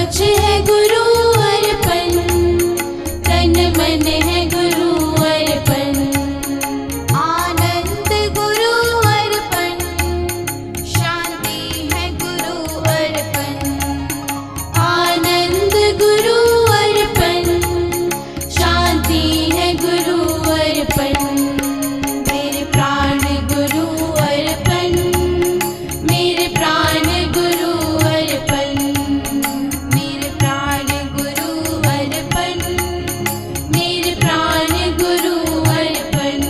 कुछ है गुरु अर्पण, तन मन है गुरु अर्पण। आनंद गुरु अर्पण, शांति है गुरु अर्पण। आनंद गुरु अर्पण, शांति है गुरु अर्पण। मेरे प्राण गुरु अर्पण, मेरे प्राण गुरु अर्पण। मेरे प्राण गुरु अर्पण, मेरे प्राण गुरु अर्पण।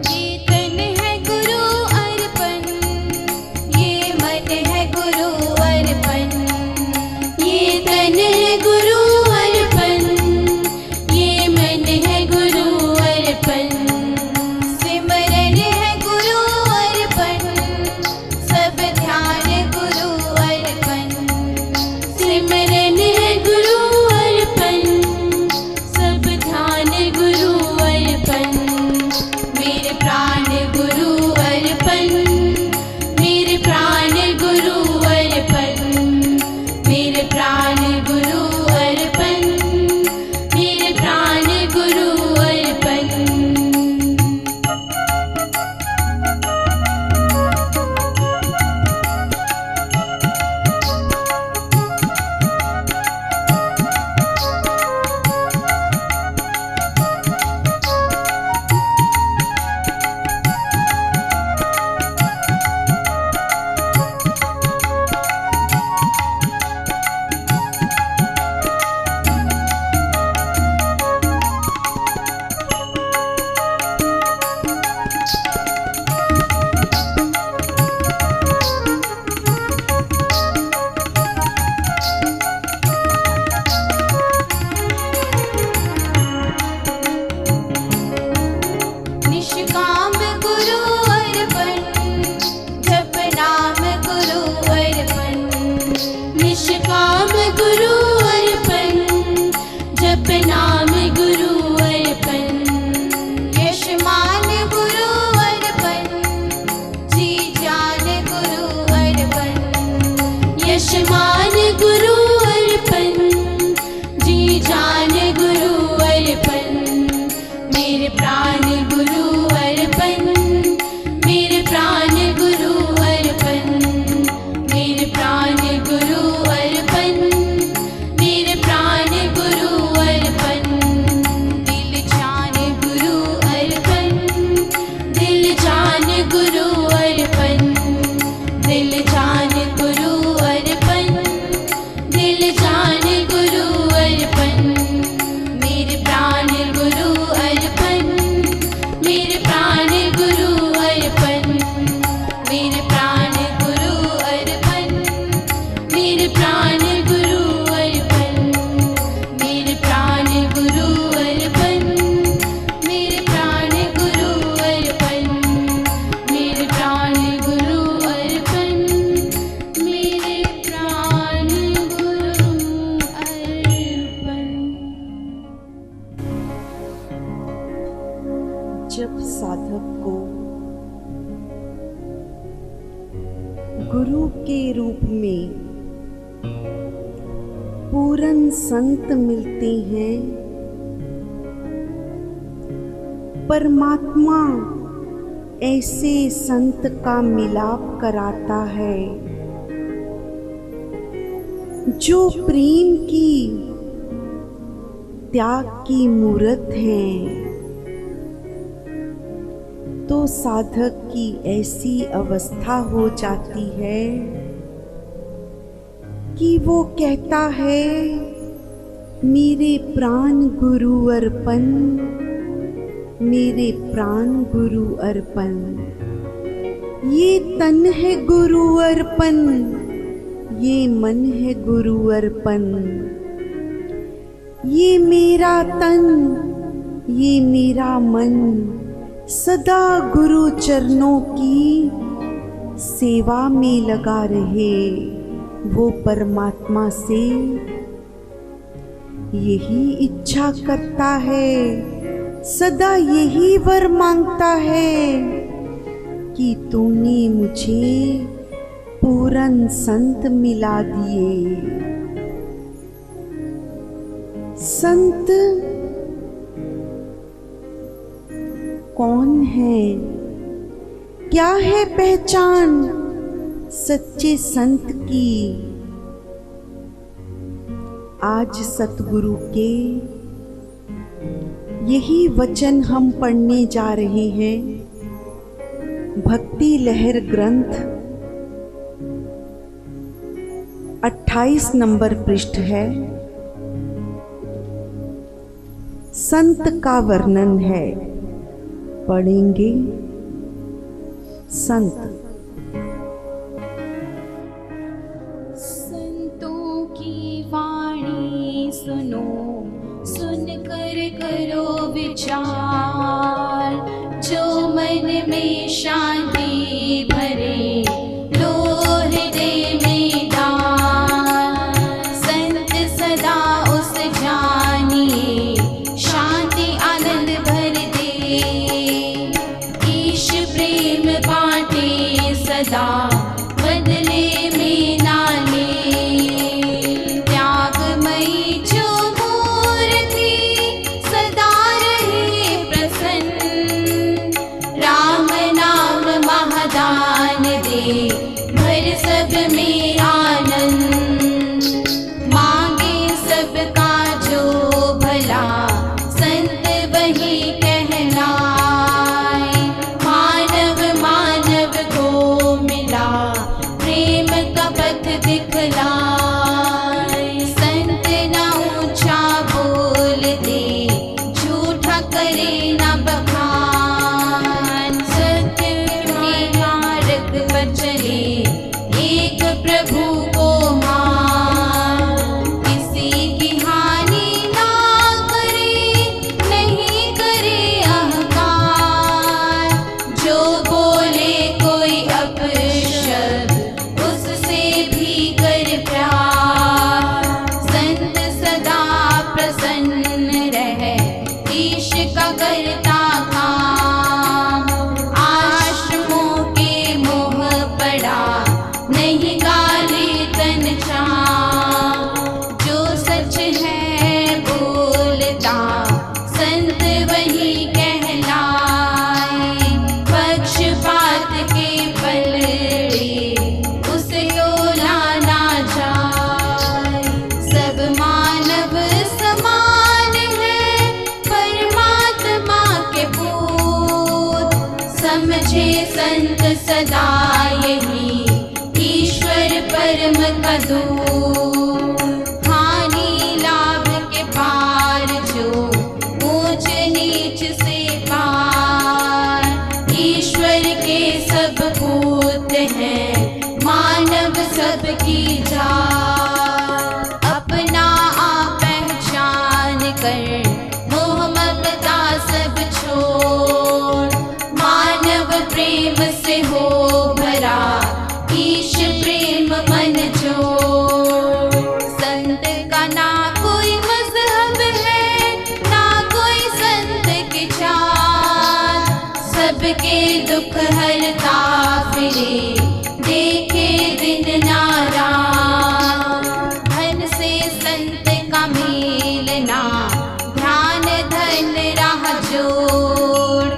ये तन है गुरु अर्पण, ये मन है गुरु अर्पण। ये तन है गुरु अर्पण, ये मन है गुरु अर्पण। सिमरन है गुरु अर्पण, सब ध्यान गुरु अर्पण। सिमरन है गुरु अर्पण, सब ध्यान गुरु अर्पण। मेरे प्राण गुरु अर्पण, मेरे प्राण गुरु अर्पण। मेरे प्राण गुरु अर्पण, मेरे प्राण गुरु अर्पण। निष्काम गुरु अर्पण, जप नाम गुरु अर्पण। निष्काम गुरु अर्पण, जप नाम गुरु अर्पण। यशमान गुरु अर्पण, जी जान गुरु अर्पण। यशमान गुरु अर्पण, जी जान गुरु अर्पण। मेरे प्राण गुरु अर्पण, मेरे प्राण गुरु अर्पण। मेरे प्राण गुरु अर्पण, मेरे प्राण गुरु अर्पण। दिल जान गुरु अर्पण, दिल जान गुरु अर्पण। दिल जान गुरु अर्पण, दिल जान गुरु अर्पण। मेरे प्राण गुरु अर्पण, मेरे प्राण गुरु अर्पण। मेरे प्राण गुरु अर्पण, मेरे प्राण गुरु अर्पण। मेरे प्राण गुरु अर्पण, मेरे प्राण गुरु अर्पण। मेरे प्राण गुरु अर्पण, मेरे प्राण गुरु अर्पण। जब साधक को गुरु के रूप में पूर्ण संत मिलते हैं, परमात्मा ऐसे संत का मिलाप कराता है जो प्रेम की त्याग की मूर्त हैं। तो साधक की ऐसी अवस्था हो जाती है कि वो कहता है, मेरे प्राण गुरु अर्पण, मेरे प्राण गुरु अर्पण। ये तन है गुरु अर्पण, ये मन है गुरु अर्पण। ये मेरा तन, ये मेरा मन सदा गुरु चरणों की सेवा में लगा रहे। वो परमात्मा से यही इच्छा करता है, सदा यही वर मांगता है कि तूने मुझे पूरन संत मिला दिए। संत कौन है? क्या है पहचान सच्चे संत की? आज सतगुरु के यही वचन हम पढ़ने जा रहे हैं। भक्ति लहर ग्रंथ 28 नंबर पृष्ठ है। संत का वर्णन है, पढ़ेंगे। संत संतों की वाणी सुनो, सुनकर करो विचार। जो मन में शांति भरे, लो हृदय में डाल। संत सदा उस जानिए, शांति आनंद भर दे। ईश प्रेम बांटे सदा, बदले में ना ले। त्यागमयी जो मूर्ति सदा रहे प्रसन्न। राम नाम महादान दे, भर सब में आनंद। मांगे सबका जो भला, संत वही कहलाए। मानव मानव को मिला, प्रेम का पथ दिखलाए। संत ना ऊंचा बोल दे, झूठा करे ना बखान। सत्य में मार्ग पर चले, एक प्रभु को मान। किसी की हानि ना करे, नहीं करे अहंकार। जो बोले कोई अपशब्द, उससे भी कर प्यार। संत सदा प्रसन्न रहे, ईश का करता काम। आश्रमों के मोह पड़ा, नहीं गाले तन चाम। जो सच है बोलता, संत वही कहलाए। पक्षपात के पलड़े, उसे तोला ना जाए। सब मानव समान है, परमात्मा के पूत। समझे संत सदा यही, ईश्वर परम का दूत। हानि लाभ के पार जो, ऊंच नीच से पार। ईश्वर के सब पूत हैं, मानव सबकी जात। अपना आप पहचान कर, मोह ममता सब छोड़। मानव प्रेम से हो भरा, ईश प्रेम मन जोड़। संत का ना कोई मजहब है, ना कोई संत की जात। सबके दुख हरता फिरे, देखे दिन नाराज। धन से संत का मिलना, ध्यान धन राह जोड़।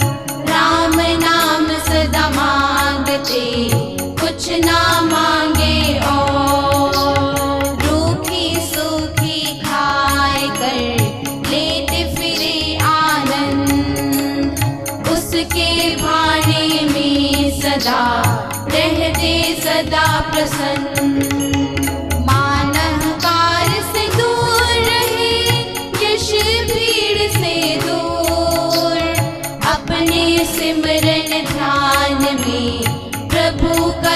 राम नाम सदा मांगते, कुछ ना मांगे और। रूखी सूखी खाए कर, लेते फिरे आनंद। उसके भाने में सदा रहते सदा प्रसन्न। मान अहंकार से दूर रहे, यश भीड़ से दूर। अपने सिमरन ध्यान में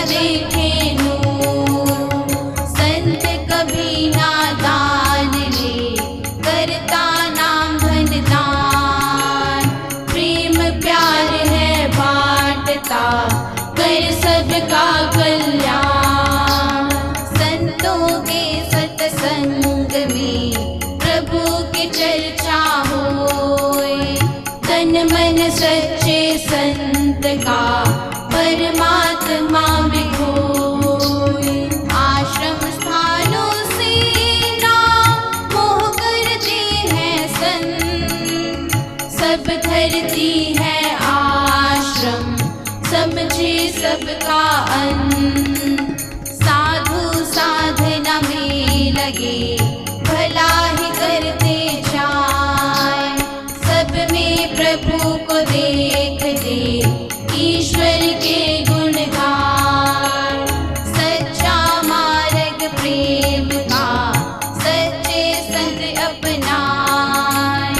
देखे नूर। संत कभी नादान ले, करता नाम धन दान। प्रेम प्यार है बांटता, कर सबका कल्याण। संतों के सत्संग में प्रभु की चर्चा होए। तन मन सच्चे संत का परमात्मा में खोए। आश्रम स्थानों से ना मोह करते हैं संत, सब धरती है आश्रम, समझे सबका अंत। साधु साधना में लगे, भला ही करते जाए। सब में प्रभु को देख दे, ईश्वर के गुण गाए। सच्चा मार्ग प्रेम का, सच्चे संग अपनाए।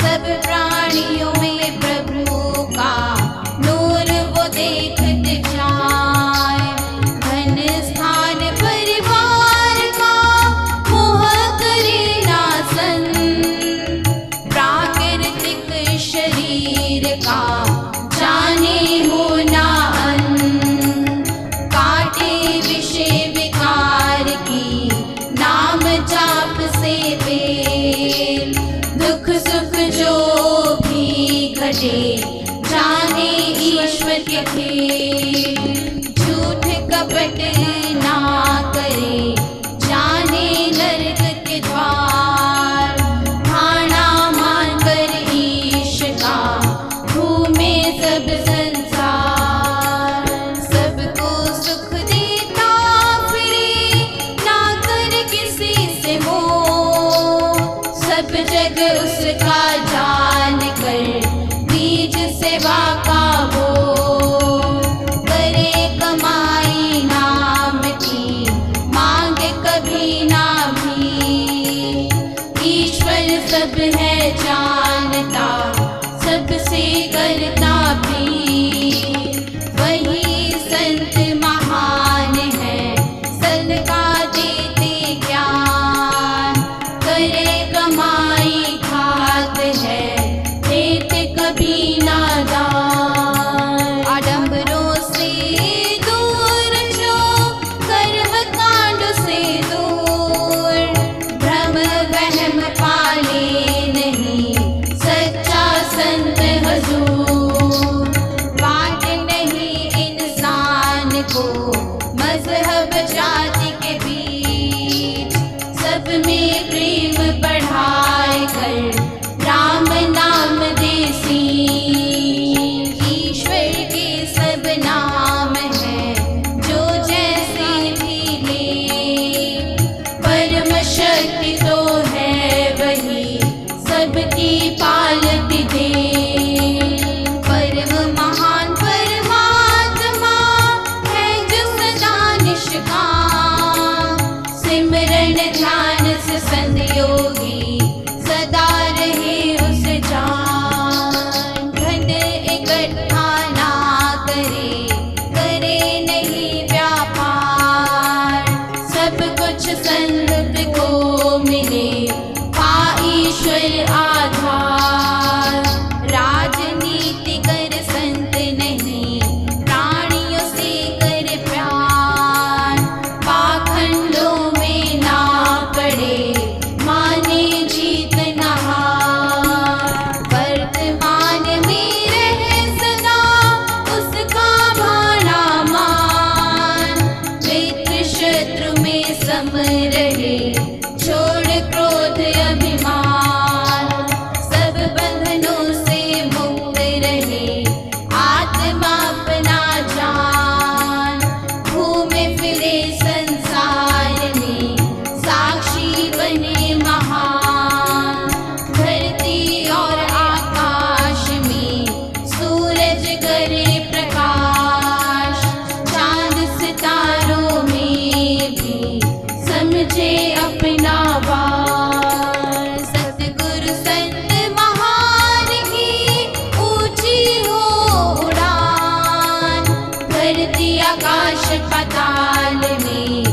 सब प्राणियों में प्रभु का नूर वो देखते जाए। धन स्थान परिवार का मोह करे ना संत, प्राकृतिक शरीर का जाने हो ना अंत। काटे विषय विकार की, नाम जाप से बेल। दुख सुख जो भी घटे, जाने ईश्वर के खेल। झूठ कपट ना करे, जाने नरक के द्वार। भाना मान कर ईश का, घूमे सब संसार। सबको सुख देता फिरे, ना कर किसी से मोह। सब जग उसका जान कर, बीज सेवा का बो। धरती आकाश पाताल में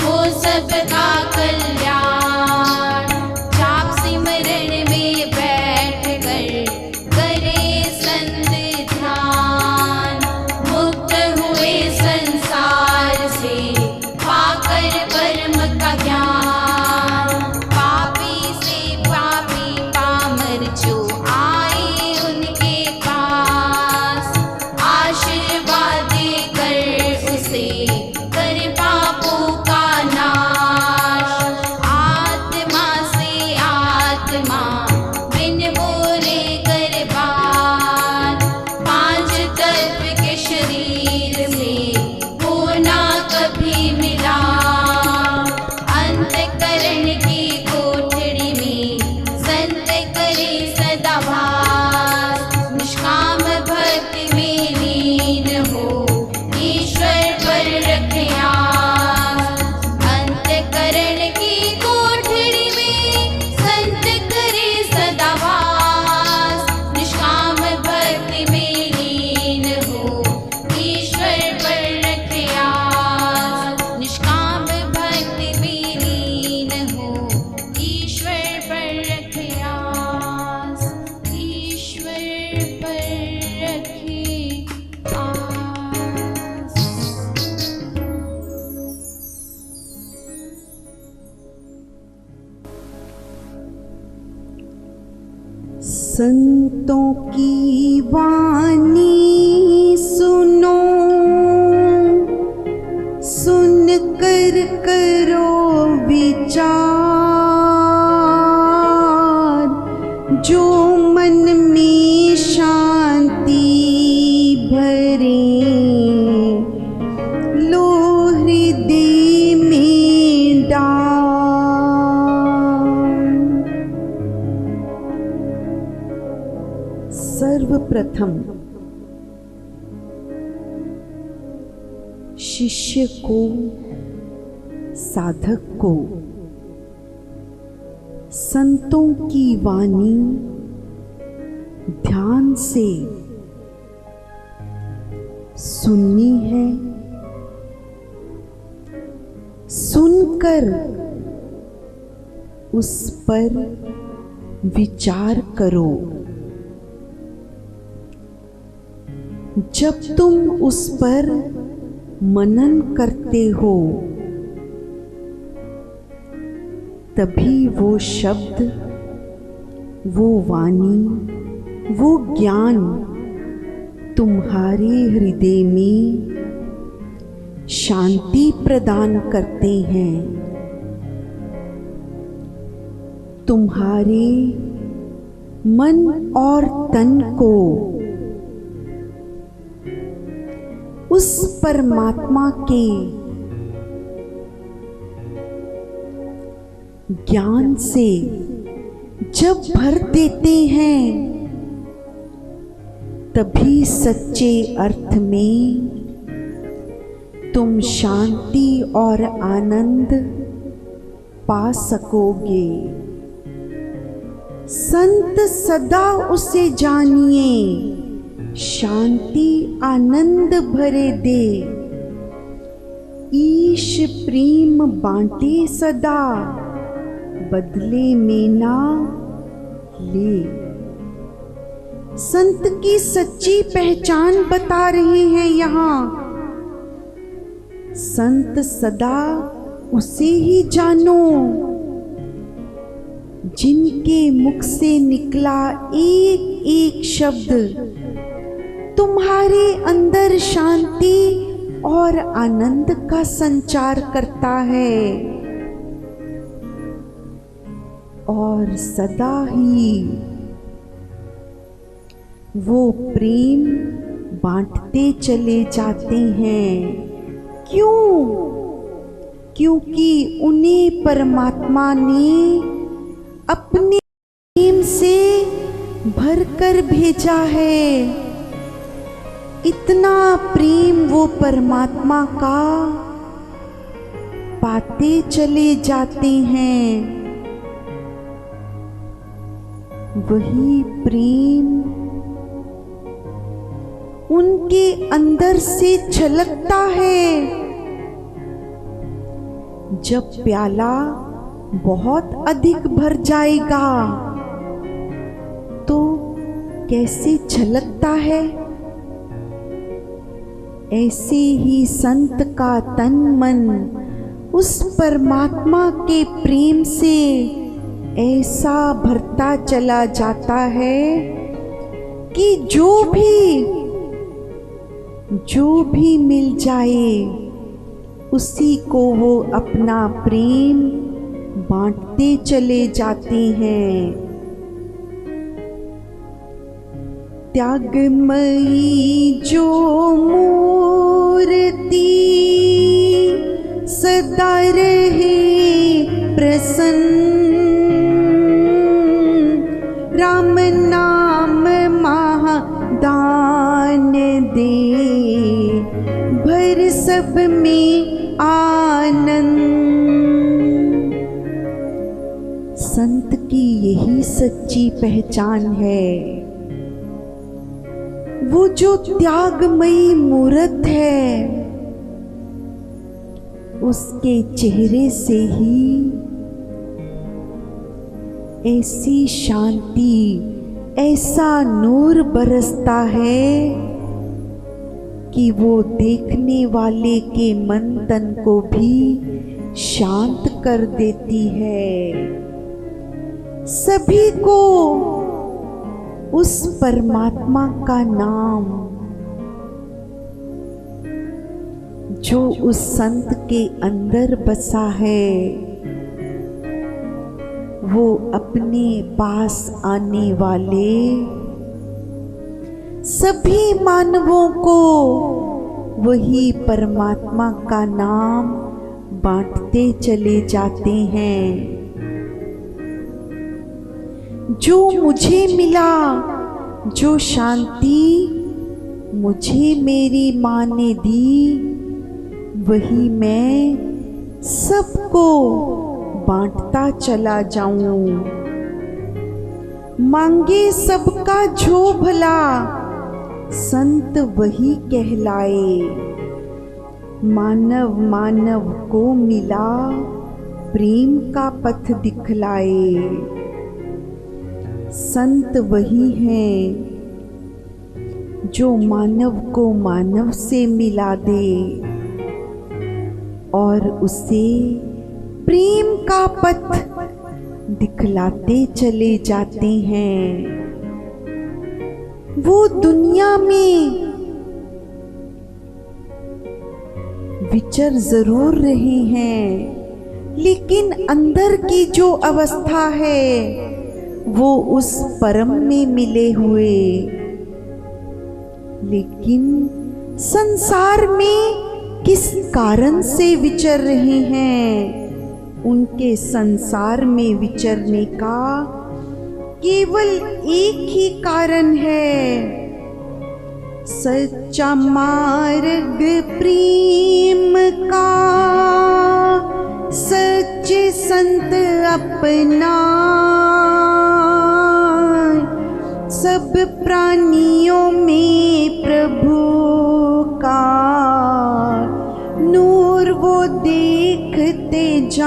हो सबका कल्याण। जाप सिमरन में बैठ कर करे संत ध्यान, मुक्त हुए संसार से पाकर परम का ज्ञान। पापी से पापी पामर जो आए उनके पास, आशीर्वाद कर उसे कर पापों का नाश। आत्मा से आत्मा बिन बोले कर बात, पांच तत्व के शरीर में होना कभी मिला। अंतःकरण की कोठरी में संत करे सदा वास, निष्काम भक्ति में लीन हो ईश्वर पर रखे आस। अंतःकरण की कोठरी में संत करे सदा वास, निष्काम भक्ति में लीन हो ईश्वर पर रखे आस। निष्काम भक्ति में लीन हो ईश्वर पर रखे आस, ईश्वर पर रखे आस। संतों की वाणी सुनो, सुन कर करो विचार। जो मन में शांति भरे, लो हृदय में डाल। सर्वप्रथम शिष्य को, साधक को संतों की वाणी ध्यान से सुननी है। सुनकर उस पर विचार करो। जब तुम उस पर मनन करते हो, तभी वो शब्द, वो वाणी, वो ज्ञान तुम्हारे हृदय में शांति प्रदान करते हैं। तुम्हारे मन और तन को उस परमात्मा के ज्ञान से जब भर देते हैं, तभी सच्चे अर्थ में तुम शांति और आनंद पा सकोगे। संत सदा उसे जानिए, शांति आनंद भरे दे। ईश प्रेम बांटे सदा, बदले में ना ले। संत की सच्ची पहचान बता रहे हैं यहाँ। संत सदा उसे ही जानो, जिनके मुख से निकला एक एक शब्द तुम्हारे अंदर शांति और आनंद का संचार करता है, और सदा ही वो प्रेम बांटते चले जाते हैं। क्यों? क्योंकि उन्हें परमात्मा ने अपने प्रेम से भरकर भेजा है। इतना प्रेम वो परमात्मा का पाते चले जाते हैं। वही प्रेम उनके अंदर से छलकता है। जब प्याला बहुत अधिक भर जाएगा तो कैसे छलकता है, ऐसे ही संत का तन मन उस परमात्मा के प्रेम से ऐसा भरता चला जाता है कि जो भी मिल जाए उसी को वो अपना प्रेम बांटते चले जाते हैं। त्यागमयी जो मूर्ति सदा रहे प्रसन्न, राम नाम महादान दे भर सब में आनंद। संत की यही सच्ची पहचान है। वो जो त्यागमयी मूर्त है, उसके चेहरे से ही ऐसी शांति, ऐसा नूर बरसता है कि वो देखने वाले के मन तन को भी शांत कर देती है। सभी को उस परमात्मा का नाम, जो उस संत के अंदर बसा है, वो अपने पास आने वाले सभी मानवों को वही परमात्मा का नाम बांटते चले जाते हैं। जो मुझे मिला, जो शांति मुझे मेरी माँ ने दी, वही मैं सबको बांटता चला जाऊं। मांगे सबका जो भला, संत वही कहलाए। मानव मानव को मिला, प्रेम का पथ दिखलाए। संत वही हैं जो मानव को मानव से मिला दे और उसे प्रेम का पथ दिखलाते चले जाते हैं। वो दुनिया में विचर जरूर रहे हैं, लेकिन अंदर की जो अवस्था है वो उस परम में मिले हुए। लेकिन संसार में किस कारण से विचर रहे हैं? उनके संसार में विचरने का केवल एक ही कारण है, सच्चा मार्ग प्रेम का, सच्चे संत अपना। सब प्राणियों में प्रभु का नूर वो देखते जान।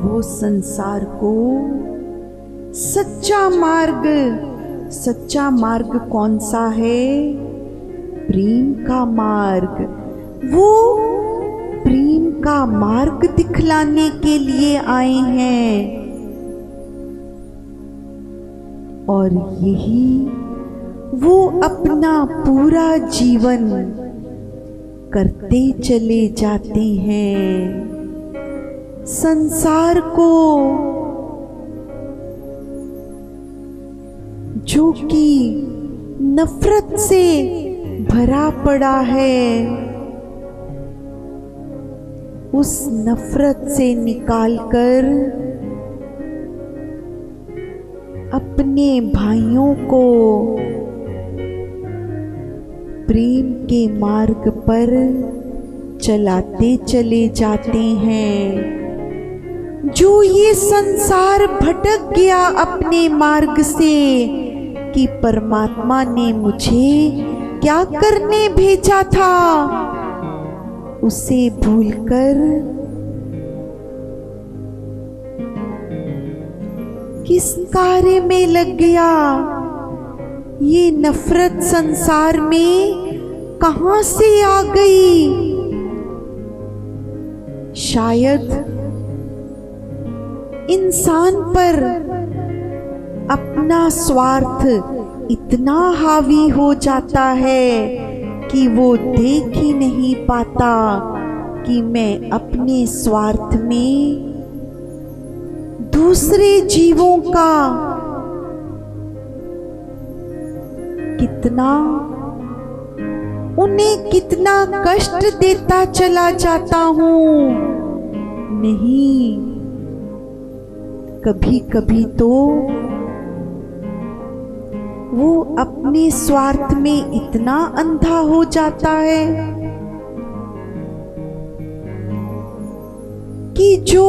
वो संसार को सच्चा मार्ग कौन सा है? प्रेम का मार्ग। वो प्रेम का मार्ग दिखलाने के लिए आए हैं और यही वो अपना पूरा जीवन करते चले जाते हैं। संसार को जो कि नफरत से भरा पड़ा है, उस नफरत से निकालकर अपने भाइयों को प्रेम के मार्ग पर चलाते चले जाते हैं। जो ये संसार भटक गया अपने मार्ग से, कि परमात्मा ने मुझे क्या करने भेजा था, उसे भूलकर किस कार्य में लग गया। ये नफरत संसार में कहां से आ गई? शायद इंसान पर अपना स्वार्थ इतना हावी हो जाता है कि वो देख ही नहीं पाता कि मैं अपने स्वार्थ में दूसरे जीवों का उन्हें कितना कष्ट देता चला जाता हूं। नहीं, कभी कभी तो वो अपने स्वार्थ में इतना अंधा हो जाता है कि जो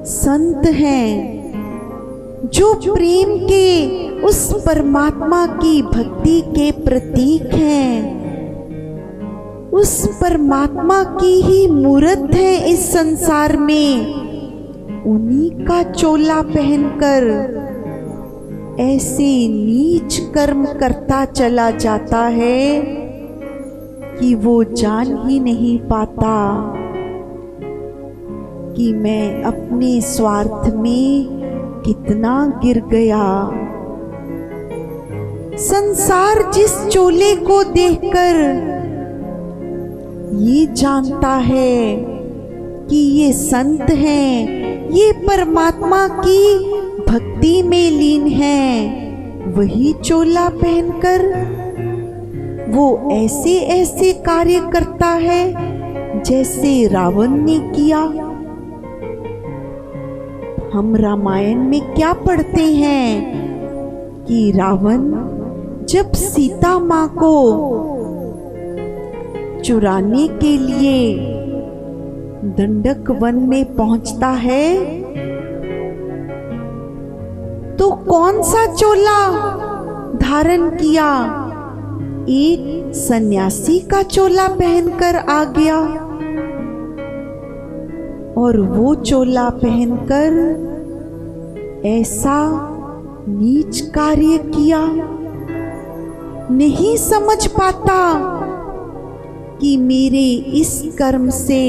संत हैं, जो प्रेम के उस परमात्मा की भक्ति के प्रतीक हैं, उस परमात्मा की ही मूर्त है इस संसार में, उन्हीं का चोला पहनकर ऐसे नीच कर्म करता चला जाता है कि वो जान ही नहीं पाता कि मैं अपने स्वार्थ में कितना गिर गया। संसार जिस चोले को देखकर ये जानता है कि ये संत हैं, ये परमात्मा की भक्ति में लीन हैं, वही चोला पहनकर वो ऐसे ऐसे कार्य करता है जैसे रावण ने किया। हम रामायण में क्या पढ़ते हैं कि रावण जब सीता माँ को चुराने के लिए दंडक वन में पहुंचता है तो कौन सा चोला धारण किया? एक सन्यासी का चोला पहनकर आ गया और वो चोला पहनकर ऐसा नीच कार्य किया। नहीं समझ पाता कि मेरे इस कर्म से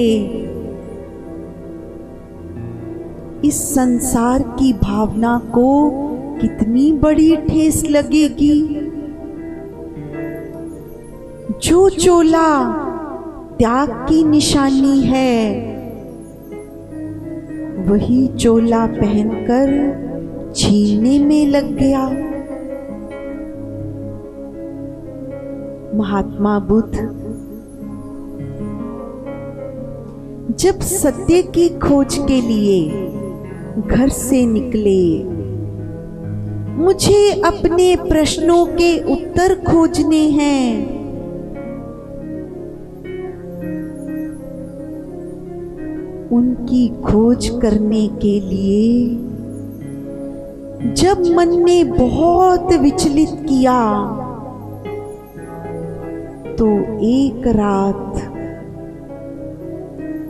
इस संसार की भावना को कितनी बड़ी ठेस लगेगी। जो चोला त्याग की निशानी है, वही चोला पहनकर छीनने में लग गया। महात्मा बुद्ध जब सत्य की खोज के लिए घर से निकले, मुझे अपने प्रश्नों के उत्तर खोजने हैं। उनकी खोज करने के लिए जब मन ने बहुत विचलित किया तो एक रात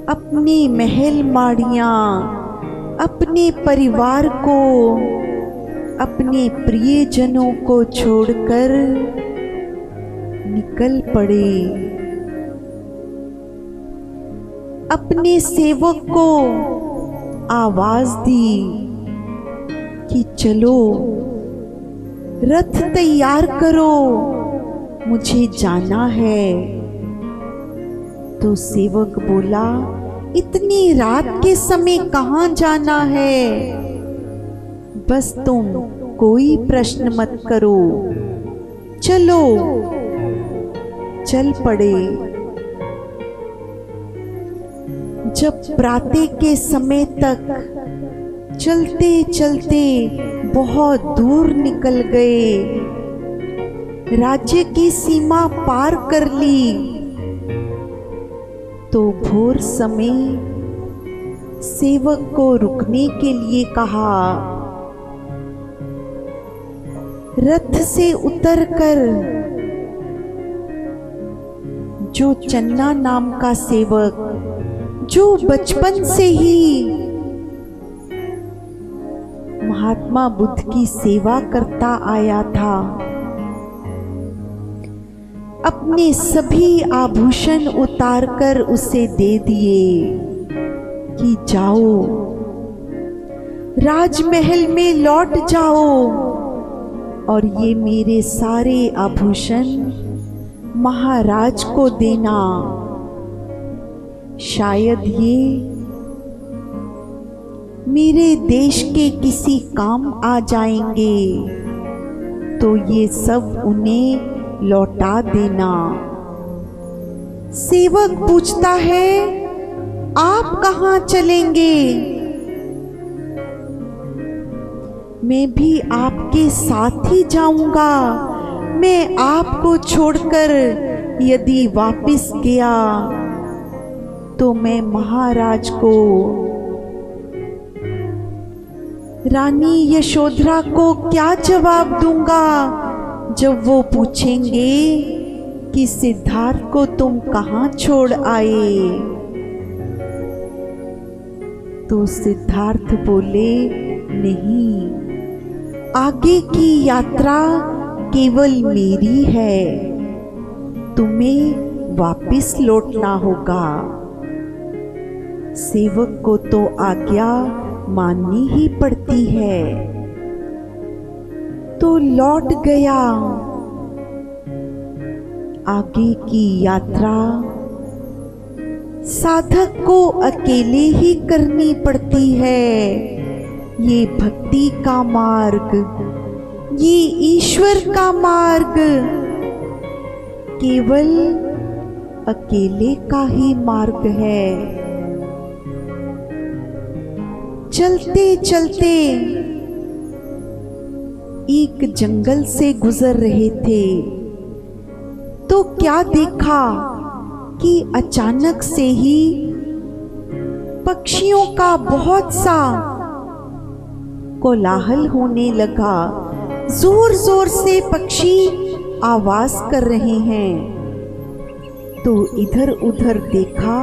अपने महल माड़ियां, अपने परिवार को, अपने प्रियजनों को छोड़कर निकल पड़े। अपने सेवक को आवाज दी कि चलो रथ तैयार करो, मुझे जाना है। तो सेवक बोला, इतनी रात के समय कहाँ जाना है? बस तुम कोई प्रश्न मत करो, चलो। चल पड़े। जब प्रातः के समय तक चलते चलते बहुत दूर निकल गए, राज्य की सीमा पार कर ली, तो भोर समय सेवक को रुकने के लिए कहा रथ से उतरकर जो चन्ना नाम का सेवक, जो बचपन से ही महात्मा बुद्ध की सेवा करता आया था, अपने सभी आभूषण उतारकर उसे दे दिए कि जाओ, राजमहल में लौट जाओ और ये मेरे सारे आभूषण महाराज को देना। शायद ये मेरे देश के किसी काम आ जाएंगे, तो ये सब उन्हें लौटा देना। सेवक पूछता है, आप कहाँ चलेंगे? मैं भी आपके साथ ही जाऊंगा। मैं आपको छोड़कर यदि वापस गया तो मैं महाराज को, रानी यशोधरा को क्या जवाब दूंगा जब वो पूछेंगे कि सिद्धार्थ को तुम कहाँ छोड़ आए? तो सिद्धार्थ बोले, नहीं, आगे की यात्रा केवल मेरी है, तुम्हें वापस लौटना होगा। सेवक को तो आज्ञा माननी ही पड़ती है। तो लौट गया। आगे की यात्रा साधक को अकेले ही करनी पड़ती है। ये भक्ति का मार्ग, ये ईश्वर का मार्ग केवल अकेले का ही मार्ग है। चलते चलते एक जंगल से गुजर रहे थे तो क्या देखा कि अचानक से ही पक्षियों का बहुत सा कोलाहल होने लगा। जोर जोर से पक्षी आवाज कर रहे हैं। तो इधर उधर देखा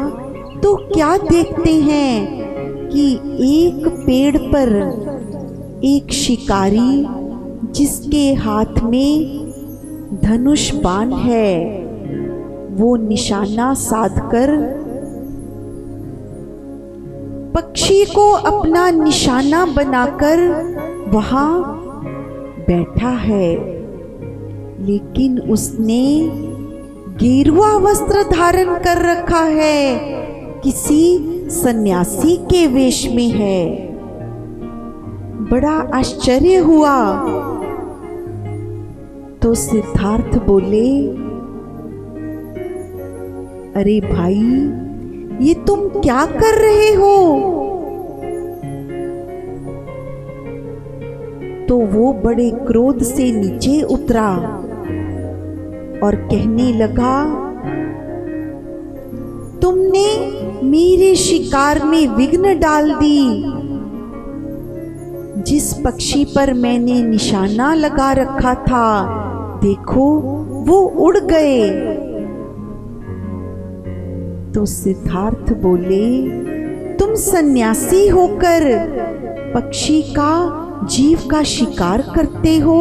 तो क्या देखते हैं कि एक पेड़ पर एक शिकारी, जिसके हाथ में धनुष बाण है, वो निशाना साधकर पक्षी को अपना निशाना बनाकर वहां बैठा है। लेकिन उसने गेरुआ वस्त्र धारण कर रखा है, किसी सन्यासी के वेश में है। बड़ा आश्चर्य हुआ। तो सिद्धार्थ बोले, अरे भाई, ये तुम क्या कर रहे हो? तो वो बड़े क्रोध से नीचे उतरा और कहने लगा, तुमने मेरे शिकार में विघ्न डाल दी। जिस पक्षी पर मैंने निशाना लगा रखा था, देखो वो उड़ गए। तो सिद्धार्थ बोले, तुम सन्यासी होकर पक्षी का, जीव का शिकार करते हो?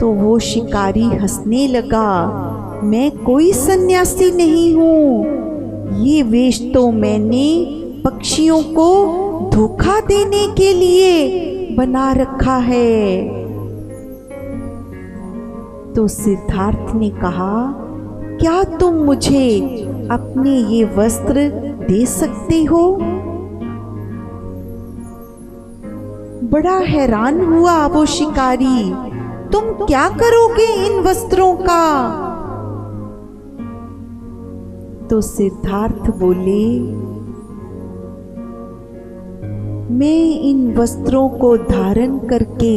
तो वो शिकारी हंसने लगा, मैं कोई सन्यासी नहीं हूँ। ये वेश तो मैंने पक्षियों को धोखा देने के लिए बना रखा है। तो सिद्धार्थ ने कहा, क्या तुम मुझे अपने ये वस्त्र दे सकते हो? बड़ा हैरान हुआ वो शिकारी, तुम क्या करोगे इन वस्त्रों का? तो सिद्धार्थ बोले, मैं इन वस्त्रों को धारण करके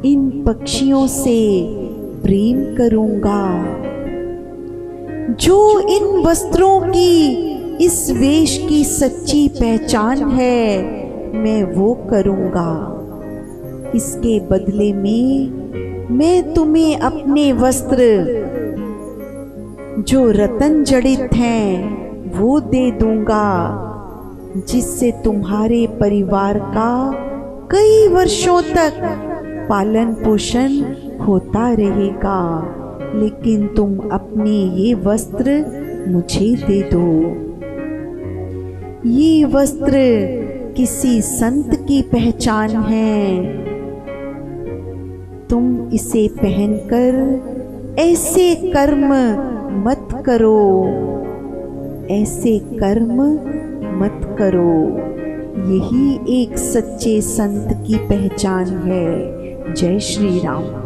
इन पक्षियों से प्रेम करूंगा। जो इन वस्त्रों की, इस वेश की सच्ची पहचान है, मैं वो करूंगा। इसके बदले में मैं तुम्हें अपने वस्त्र जो रतन जड़ित हैं वो दे दूंगा, जिससे तुम्हारे परिवार का कई वर्षों तक पालन पोषण होता रहेगा। लेकिन तुम अपने ये वस्त्र मुझे दे दो। ये वस्त्र किसी संत की पहचान है। तुम इसे पहनकर ऐसे कर्म मत करो, ऐसे कर्म मत करो। यही एक सच्चे संत की पहचान है। जय श्री राम।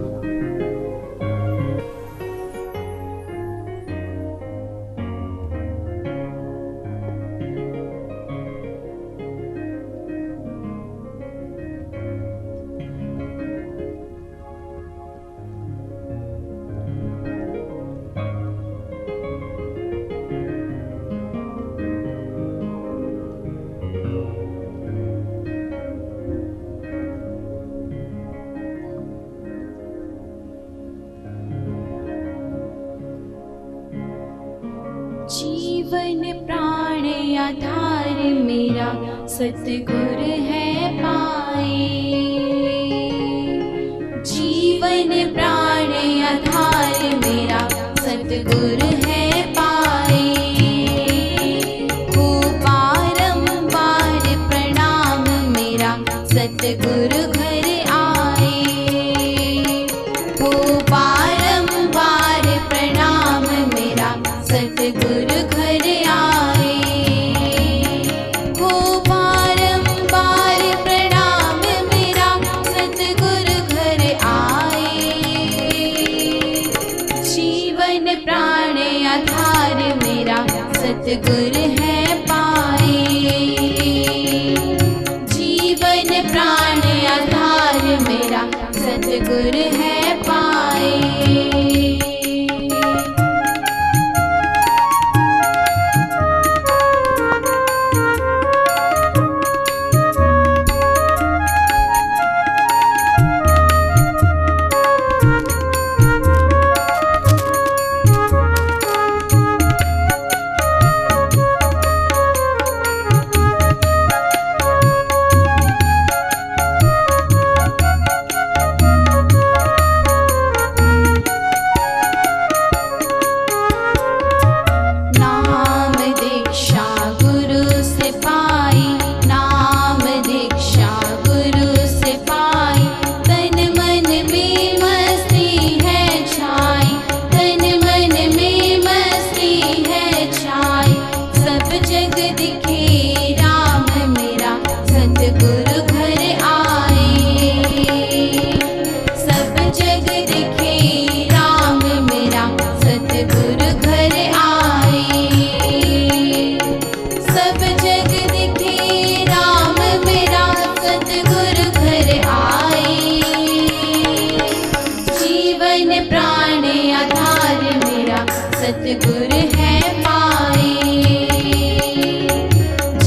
जीवन प्राण आधार मेरा सतगुर है पाए। जीवन प्राण आधार मेरा सतगुर है पाए। हो बारंबार प्रणाम मेरा सतगुरु घर आए। हो बारंबार प्रणाम मेरा सतगुरु घर आए। हो बारंबार प्रणाम मेरा सतगुरु घर आए। जीवन प्राण आधार मेरा सतगुरु है पाए। जीवन प्राण आधार मेरा सतगुरु है पाए। सतगुर है पाए।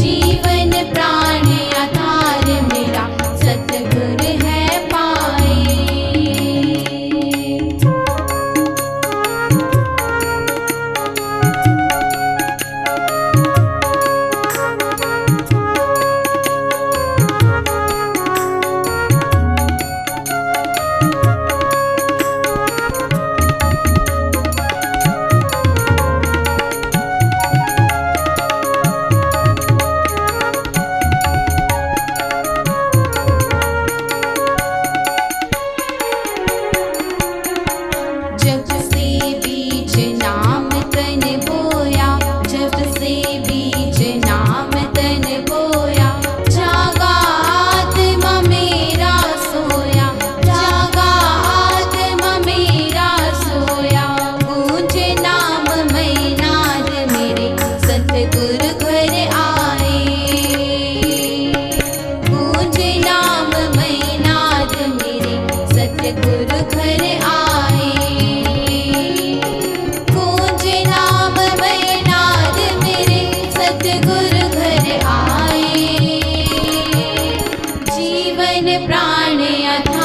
जीवन प्राण आधार मेरा सतगुर है पाए। प्राण आधार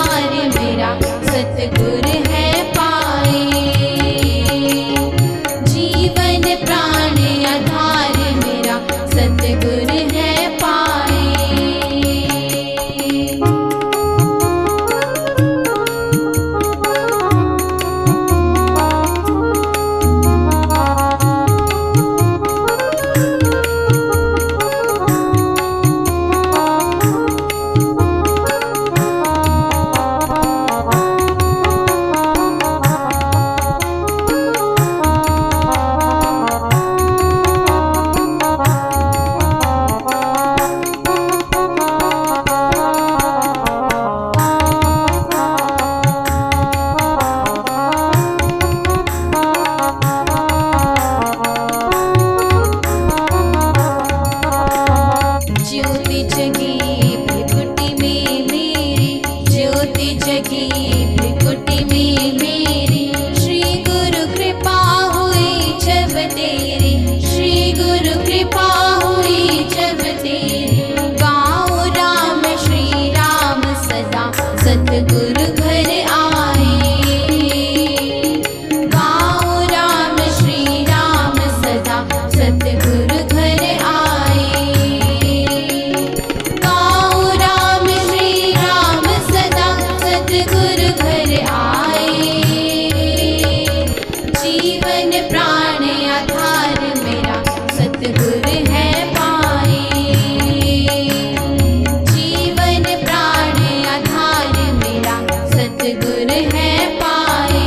है पाए।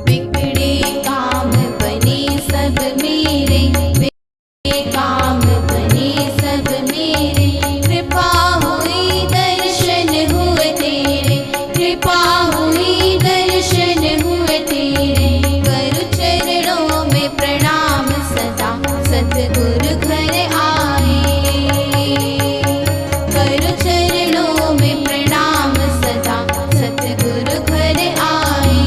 बिगड़े काम बने सब मेरे, बिगड़े काम बने सब मेरे, कृपा हुई दर्शन हुए तेरे, कृपा हुई दर्शन हुए तेरे। गुरु चरणों में प्रणाम सदा, सतगुरु घर आए। गुरु चरणों में प्रणाम सदा, सतगुरु घर आए।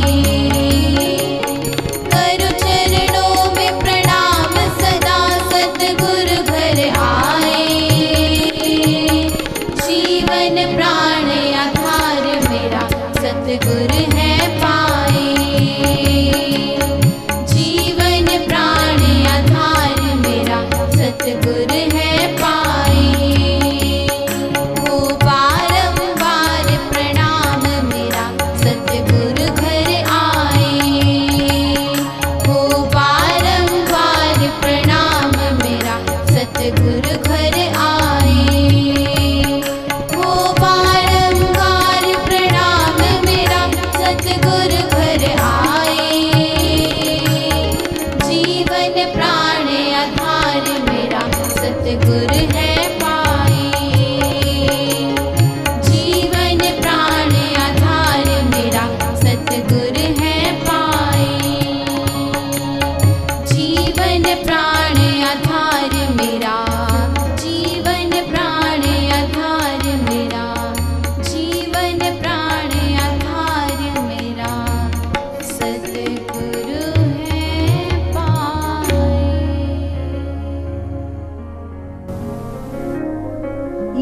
गुरु चरणों में प्रणाम सदा, सतगुरु घर आए। जीवन प्राण आधार मेरा सतगुरु है पाए। जीवन प्राण आधार मेरा सतगुरु है पाए। हो बारंबार प्रणाम मेरा सतगुरु घर आए। हो बारंबार प्रणाम मेरा सतगुरु घर आए। हो बारंबार प्रणाम मेरा सतगुरु घर आए। जीवन प्राण आधार मेरा सतगुरु है पाए। जीवन प्राण आधार मेरा सतगुरु है पाए। जीवन प्राण आधार मेरा, जीवन प्राण आधार मेरा, जीवन प्राण आधार मेरा सतगुरु है पाए।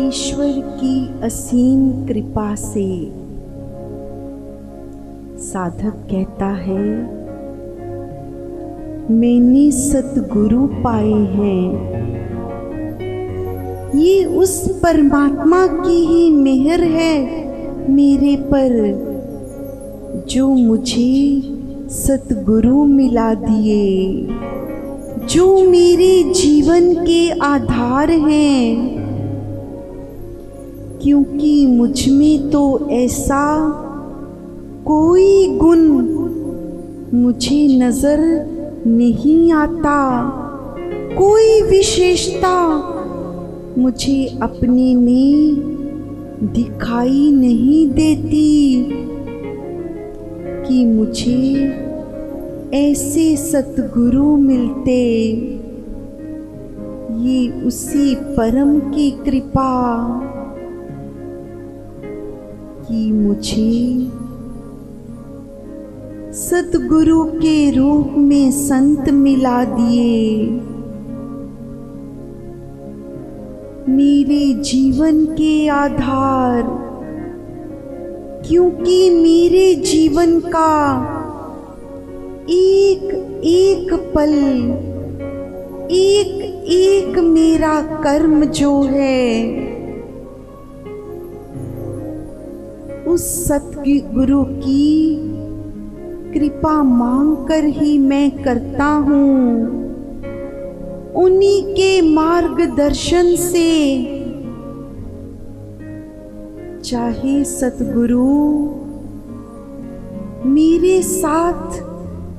ईश्वर की असीम कृपा से साधक कहता है, मैंने सतगुरु पाए हैं। ये उस परमात्मा की ही मेहर है मेरे पर, जो मुझे सतगुरु मिला दिए, जो मेरे जीवन के आधार हैं। क्योंकि मुझ में तो ऐसा कोई गुण मुझे नजर नहीं आता, कोई विशेषता मुझे अपने में दिखाई नहीं देती कि मुझे ऐसे सतगुरु मिलते। ये उसी परम की कृपा कि मुझे सतगुरु के रूप में संत मिला दिए। मेरे जीवन के आधार, क्योंकि मेरे जीवन का एक एक पल, एक एक मेरा कर्म जो है, उस सतगुरु की कृपा मांगकर ही मैं करता हूँ। उन्हीं के मार्गदर्शन से, चाहे सतगुरु मेरे साथ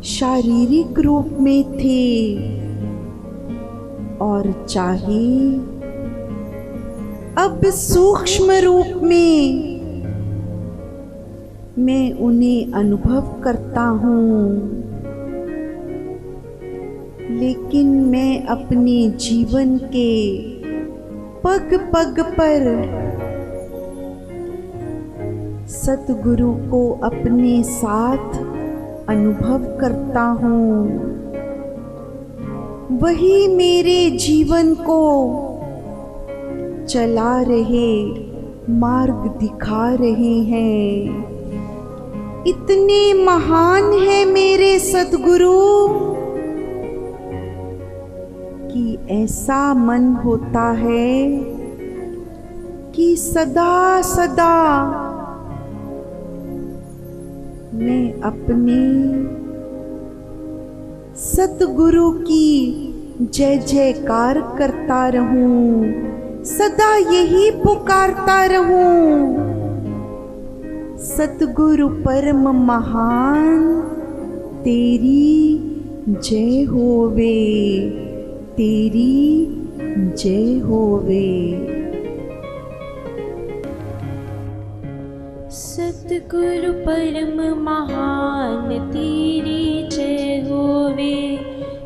शारीरिक रूप में थे और चाहे अब सूक्ष्म रूप में मैं उन्हें अनुभव करता हूँ, लेकिन मैं अपने जीवन के पग पग पर सतगुरु को अपने साथ अनुभव करता हूँ। वही मेरे जीवन को चला रहे, मार्ग दिखा रहे हैं। इतने महान है मेरे सद्गुरु कि ऐसा मन होता है कि सदा सदा मैं अपने सतगुरु की जय जयकार करता रहूं, सदा यही पुकारता रहूं, सतगुरु परम महान तेरी जय होवे, तेरी जय होवे। सतगुरु परम महान तेरी जय होवे,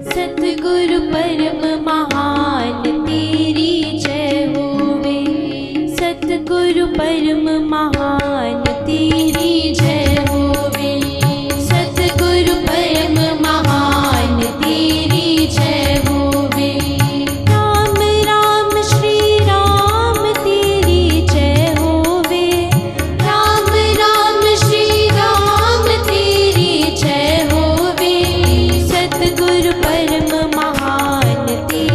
सतगुरु परम महान तेरी जय होवे, सतगुरु परम महान तेरी जय होवे, सतगुरु परम महान तेरी जय होवे। राम राम श्री राम तेरी जय होवे, राम राम श्री राम तेरी जय होवे, सतगुरु परम महान तेरी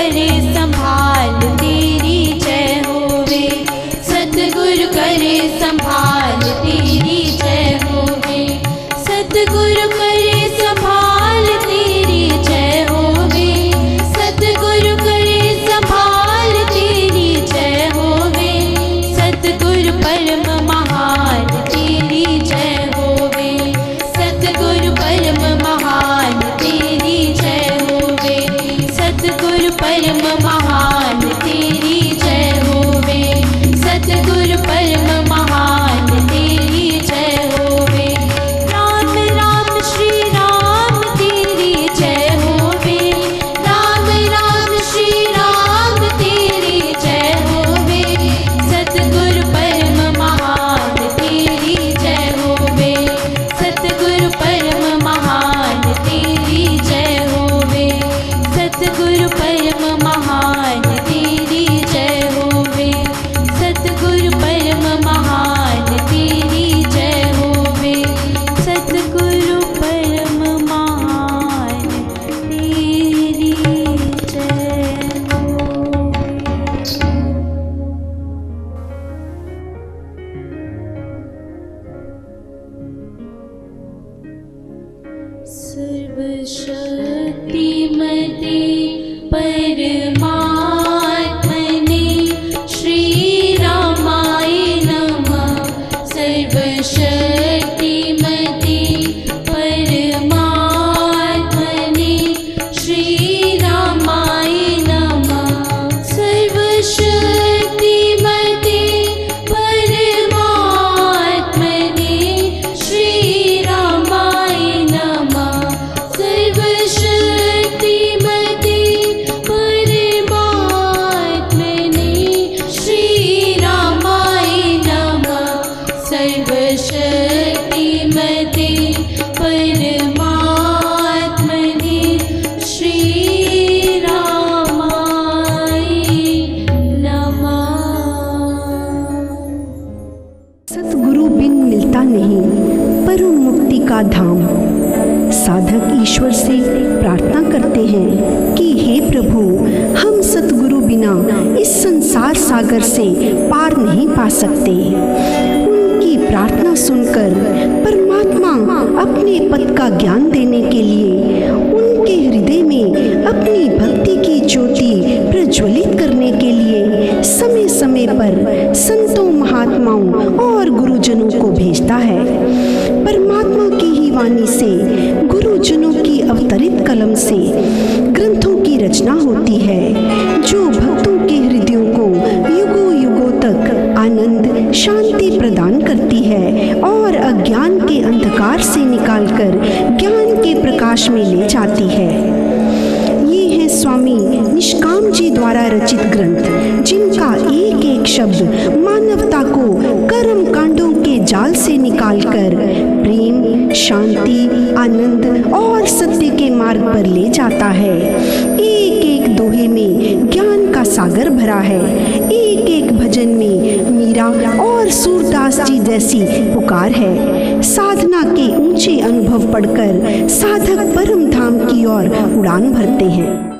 करे संभाल तेरी जय होवे, सतगुरु करे संभाल तेरी जय होवे, सतगुरु करे संभाल तेरी जय होवे, सतगुरु करे संभाल तेरी जय होवे, सतगुरु परम महान तेरी जय होवे, सतगुरु परम महान तेरी जय होवे, सतगुरु परम महान तेरी जय होवे, सतगुरु परम महान तेरी जय होवे। राम राम श्री राम तेरी जय होवे, राम राम श्री राम तेरी जय होवे, सतगुरु परम महान तेरी जय होवे, सतगुरु परम महान तेरी जय होवे, सतगुरु परम महान तेरी जय होवे, सतगुरु परम महान तेरी जय होवे, सतगुरु परम महान तेरी जय होवे। सर्वशक्तिमते परमात्मने श्रीरामाय नमः, सर्वशक्तिमते परमात्मने श्रीरामाय नमः, सर्वशक्तिमते परमात्मने श्रीरामाय नमः, सर्वशक्तिमते परमात्मने श्रीरामाय नमः, सर्वशक्तिमते परमात्मने श्रीरामाय नमः। सतगुरु बिन मिलता नहीं परम मुक्ति का धाम। साधक ईश्वर से प्रार्थना करते हैं कि हे प्रभु, हम सतगुरु बिना इस संसार सागर से पार नहीं पा सकते। उनकी प्रार्थना सुनकर परमात्मा अपने पद का ज्ञान देने के लिए उनके हृदय में अपनी भक्ति की ज्योति प्रज्वलित करने के लिए समय समय पर संतों, महात्माओं और गुरुजनों को भेजता है। परमात्मा की ही वाणी से, गुरुजनों की अवतरित कलम से ग्रंथों की रचना होती है, जो भक्तों के हृदयों को युगों युगों तक आनंद, शांति प्रदान करती है और अज्ञान के अंधकार से निकालकर ज्ञान के प्रकाश में ले जाती है। ये है स्वामी निष्काम जी द्वारा रचित ग्रंथ, जिनका एक एक शब्द मानवता को कर्म कांडों के जाल से निकालकर प्रेम, शांति, आनंद और सत्य के मार्ग पर ले जाता है। एक एक दोहे में ज्ञान का सागर भरा है। एक एक भजन में मीरा और सूरदास जी जैसी पुकार है। साधना के ऊंचे अनुभव पढ़कर साधक परम धाम की ओर उड़ान भरते हैं।